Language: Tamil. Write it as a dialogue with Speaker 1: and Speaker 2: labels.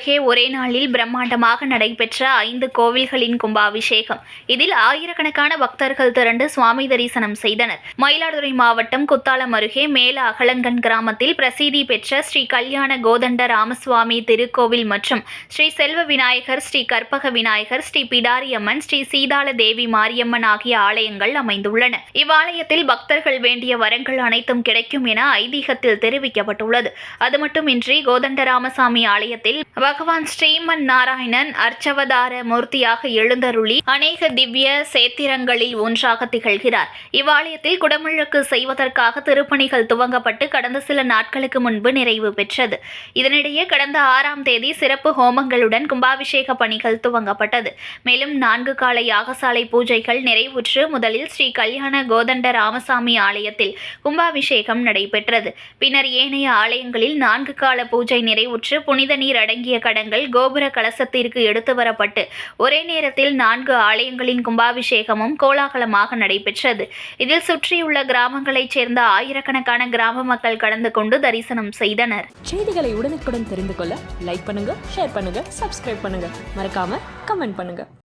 Speaker 1: அருகே ஒரே நாளில் பிரம்மாண்டமாக நடைபெற்ற 5 கோவில்களின் கும்பாபிஷேகம். இதில் ஆயிரக்கணக்கான பக்தர்கள் திரண்டு சுவாமி தரிசனம் செய்தனர். மயிலாடுதுறை மாவட்டம் குத்தாலம் அருகே மேல அகலங்கன் கிராமத்தில் பிரசித்தி பெற்ற ஸ்ரீ கல்யாண கோதண்ட ராமசுவாமி திருக்கோவில் மற்றும் ஸ்ரீ செல்வ விநாயகர், ஸ்ரீ கற்பக விநாயகர், ஸ்ரீ பிடாரியம்மன், ஸ்ரீ சீதாள தேவி மாரியம்மன் ஆகிய ஆலயங்கள் அமைந்துள்ளன. இவ்வாலயத்தில் பக்தர்கள் வேண்டிய வரங்கள் அனைத்தும் கிடைக்கும் என ஐதீகத்தில் தெரிவிக்கப்பட்டுள்ளது. அது மட்டுமின்றி கோதண்டராமசாமி ஆலயத்தில் பகவான் ஸ்ரீமன் நாராயணன் அர்ச்சவதார மூர்த்தியாக எழுந்தருளி அநேக திவ்ய சேத்திரங்களில் ஒன்றாக திகழ்கிறார். இவ்வாலயத்தில் குடமுழுக்கு செய்வதற்காக திருப்பணிகள் துவங்கப்பட்டு கடந்த சில நாட்களுக்கு முன்பு நிறைவு பெற்றது. இதனிடையே கடந்த 6ஆம் தேதி சிறப்பு ஹோமங்களுடன் கும்பாபிஷேக பணிகள் துவங்கப்பட்டது. மேலும் 4 கால யாகசாலை பூஜைகள் நிறைவுற்று முதலில் ஸ்ரீ கல்யாண கோதண்ட ராமசாமி ஆலயத்தில் கும்பாபிஷேகம் நடைபெற்றது. பின்னர் ஏனைய ஆலயங்களில் 4 கால பூஜை நிறைவுற்று புனித நீர் அடங்கிய கடங்கள் கோபுர கலசத்திற்கு எடுத்து வரப்பட்டு ஒரே நேரத்தில் 4 ஆலயங்களின் கும்பாபிஷேகமும் கோலாகலமாக நடைபெற்றது. இதில் சுற்றியுள்ள கிராமங்களைச் சேர்ந்த ஆயிரக்கணக்கான கிராம மக்கள் கலந்து கொண்டு தரிசனம் செய்தனர்.
Speaker 2: செய்திகளை உடனுக்குடன் தெரிந்து கொள்ள லைக் பண்ணுங்க, ஷேர் பண்ணுங்க, சப்ஸ்கிரைப் பண்ணுங்க, மறக்காம கமெண்ட் பண்ணுங்க.